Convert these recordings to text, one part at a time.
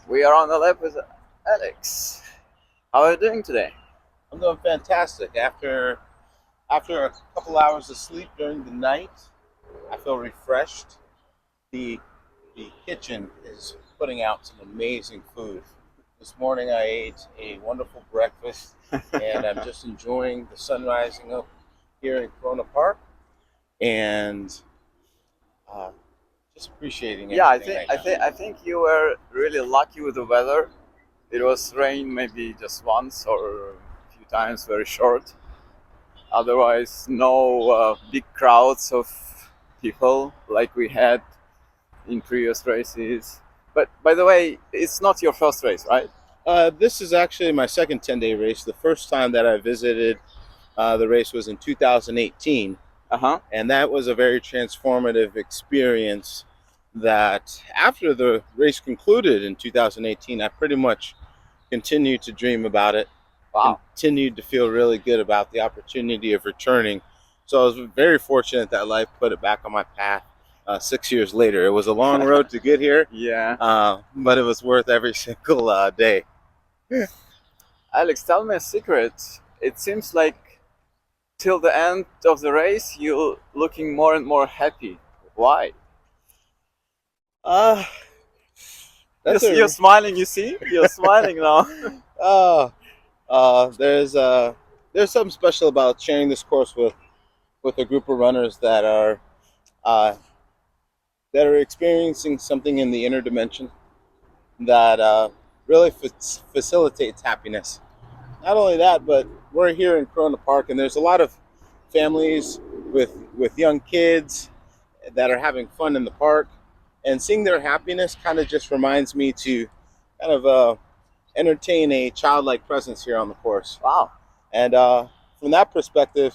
We are on the lab with Alex. How are you doing today? I'm doing fantastic. After a couple hours of sleep during the night, I feel refreshed. The the kitchen is putting out some amazing food. This morning I ate a wonderful breakfast, and I'm just enjoying the sun rising up here in Corona Park, and uh, just appreciating Yeah, I everything think right I now. think I think you were really lucky with the weather. It was rain maybe just once or a few times, very short. Otherwise, no big crowds of people like we had in previous races. But by the way, it's not your first race, right? This is actually my second 10-day race. The first time that I visited the race was in 2018. Uh huh. And that was a very transformative experience that after the race concluded in 2018, I pretty much continued to dream about it, Wow. continued to feel really good about the opportunity of returning. So I was very fortunate that life put it back on my path 6 years later. It was a long road to get here, Yeah. but it was worth every single day. Alex, tell me a secret. It seems like till the end of the race, you're looking more and more happy. Why? Uh, You're, that's you're a smiling, you see? You're smiling now. uh, uh, there's uh, there's something special about sharing this course with a group of runners uh, that are experiencing something in the inner dimension that really facilitates happiness. Not only that, but we're here in Corona Park, and there's a lot of families with young kids that are having fun in the park, and seeing their happiness kind of just reminds me to kind of entertain a childlike presence here on the course. Wow. And from that perspective,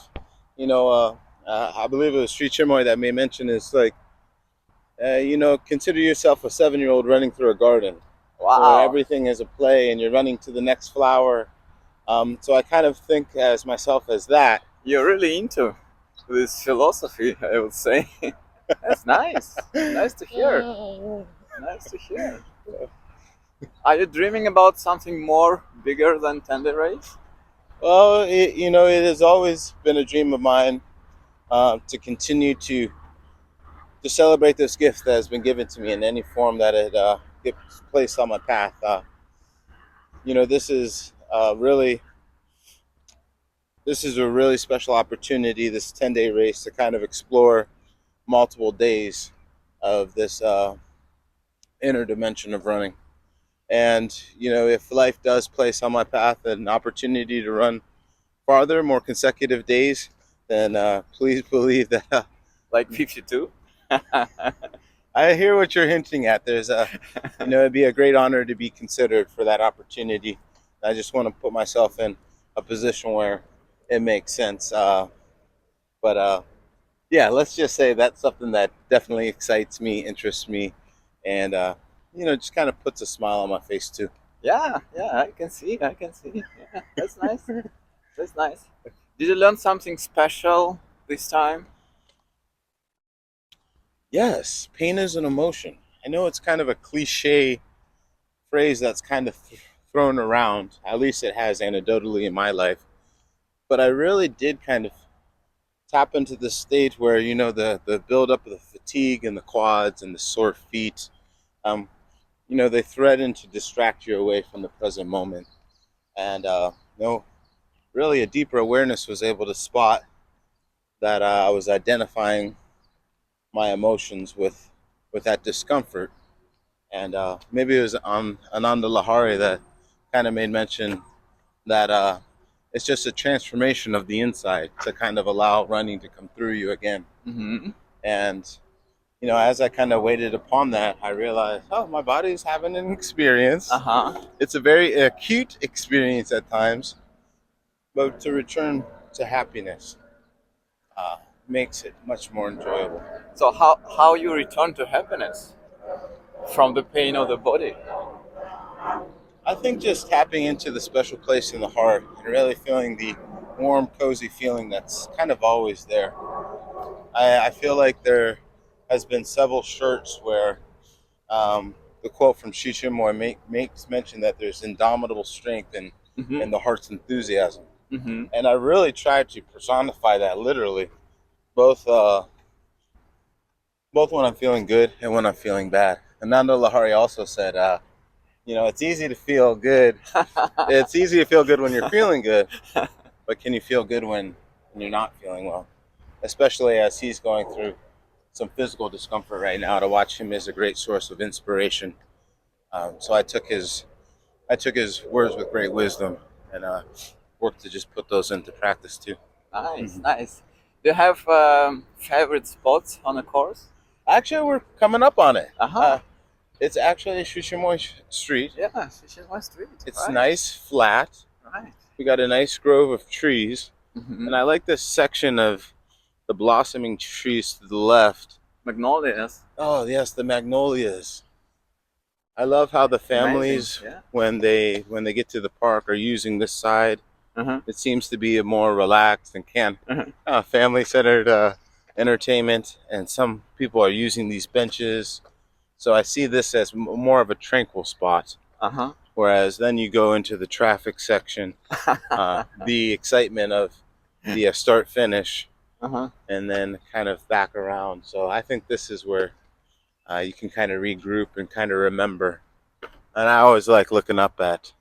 I believe it was Sri Chinmoy that may mention is like, consider yourself a 7-year old running through a garden where Wow. everything is a play and you're running to the next flower. So I kind of think as myself as that. You're really into this philosophy, I would say. That's nice. Nice to hear. Nice to hear. Are you dreaming about something more bigger than 10-day race? Well, it has always been a dream of mine to continue to celebrate this gift that has been given to me in any form that it gets placed on my path. This is a really special opportunity. This 10-day race to kind of explore multiple days of this inner dimension of running. And if life does place on my path an opportunity to run farther, more consecutive days, then please believe that Like 52? I hear what you're hinting at. It'd be a great honor to be considered for that opportunity. I just want to put myself in a position where it makes sense. But yeah, let's just say that's something that definitely excites me, interests me, and just kind of puts a smile on my face too. Yeah, yeah, I can see. I can see. Yeah, that's nice. That's nice. Did you learn something special this time? Yes, pain is an emotion. I know it's kind of a cliche phrase that's kind of thrown around. At least it has anecdotally in my life. But I really did kind of tap into the state where the buildup of the fatigue and the quads and the sore feet. Um, they threaten to distract you away from the present moment. And really, a deeper awareness was able to spot that I was identifying my emotions with that discomfort. And maybe it was Ananda Lahari that kind of made mention that it's just a transformation of the inside to kind of allow running to come through you again. Mm-hmm. And as I kind of waited upon that, I realized, oh, my body's having an Uh experience. huh. It's a very acute experience at times, but to return to happiness uh, makes it much more enjoyable. So how you return to happiness from the pain of the body? I think just tapping into the special place in the heart and really feeling the warm, cozy feeling that's kind of always there. I feel like there has been several shirts where the quote from Sri Chinmoy makes mention that there's indomitable strength Mm-hmm. in the heart's enthusiasm, Mm-hmm. and I really tried to personify that literally, both both when I'm feeling good and when I'm feeling bad. Ananda Lahari also said, it's easy to feel good. It's easy to feel good when you're feeling good, but can you feel good when you're not feeling well? Especially as he's going through some physical discomfort right now. To watch him is a great source of inspiration. So I took his words with great wisdom and worked to just put those into practice too. Nice, nice. Do you have favorite spots on the course? Actually, we're coming up on it. Uh-huh. It's actually Sri Chinmoy Street. Yeah, this is my street. It's Right. nice, flat. Right. We got a nice grove of trees, Mm-hmm. and I like this section of the blossoming trees to the left. Magnolias. Oh yes, the magnolias. I love how the families, Amazing. Yeah. when they get to the park, are using this side. Uh-huh. It seems to be a more relaxed and Uh-huh. family-centered entertainment, and some people are using these benches. So I see this as more of a tranquil spot. Uh-huh. Whereas then you go into the traffic section, the excitement of the start finish, Uh-huh. and then kind of back around. So I think this is where you can kind of regroup and kind of remember. And I always like looking up at,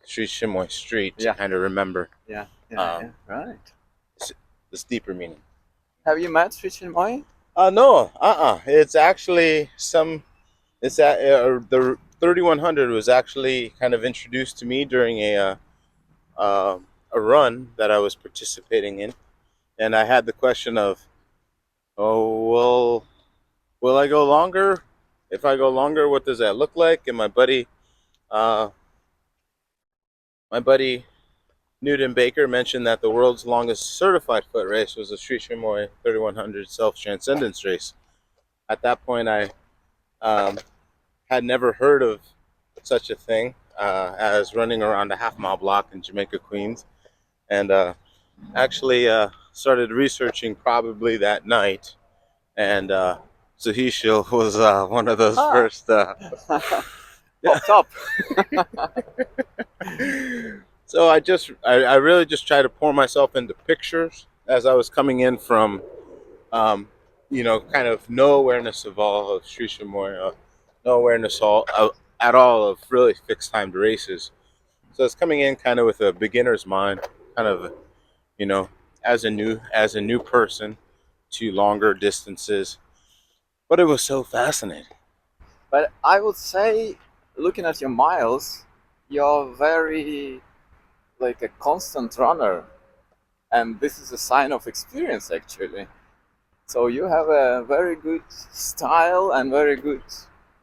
Sri Chinmoy Street to Yeah. kind of remember Yeah. Yeah. Um, Yeah. Right. this deeper meaning. Have you met Sri Chinmoy? No, It's actually it's at the 3100 was actually kind of introduced to me during a run that I was participating in, and I had the question of, oh, well, will I go longer? If I go longer, what does that look like? And uh, my buddy Newton Baker mentioned that the world's longest certified foot race was the Sri Chinmoy 3100 Self Transcendence Race. At that point, I um, had never heard of such a thing as running around a half-mile block in Jamaica, Queens, and actually started researching probably that night. And Suhishil was one of those first. Popped up. So I really just try to pour myself into pictures as I was coming in from, kind of no awareness of all of Sri Chinmoy, no awareness at all of really fixed timed races. So it's coming in kind of with a beginner's mind, kind of, you know, as a new person to longer distances. But it was so fascinating. But I would say, looking at your miles, you're very like a constant runner, and this is a sign of experience actually. So you have a very good style and very good,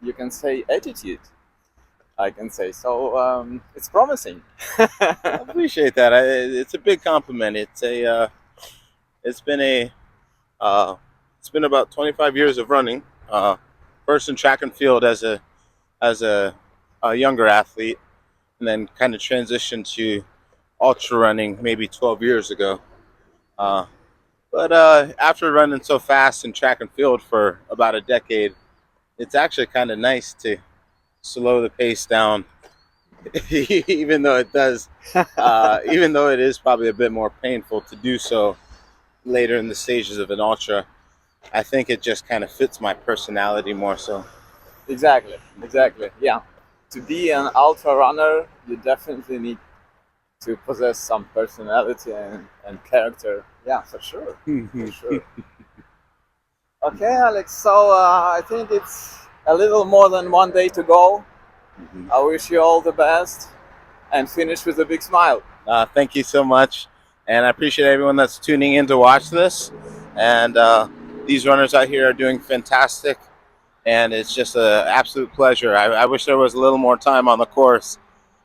you can say, attitude. I can say so. It's promising. I appreciate that. It's a big compliment. It's been a it's been about 25 years of running. First in track and field as a younger athlete, and then kind of transitioned to ultra running maybe 12 years ago. Uh, but after running so fast in track and field for about a decade, it's actually kind of nice to slow the pace down, even though even though it is probably a bit more painful to do so later in the stages of an ultra. I think it just kind of fits my personality more so. Exactly, exactly. Yeah. To be an ultra runner, you definitely need to possess some personality and character. Yeah, for sure. For sure. Okay, Alex. So I think it's a little more than one day to go. I wish you all the best and finish with a big smile. Thank you so much, and I appreciate everyone that's tuning in to watch this. And these runners out here are doing fantastic, and it's just an absolute pleasure. I wish there was a little more time on the course.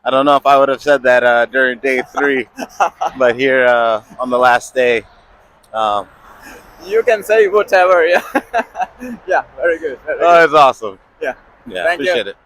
I don't know if I would have said that during day 3, but here on the last day. You can say whatever. Yeah. Yeah. Very good. Very Oh, good. it's awesome. Yeah. Yeah, Thank you. appreciate it.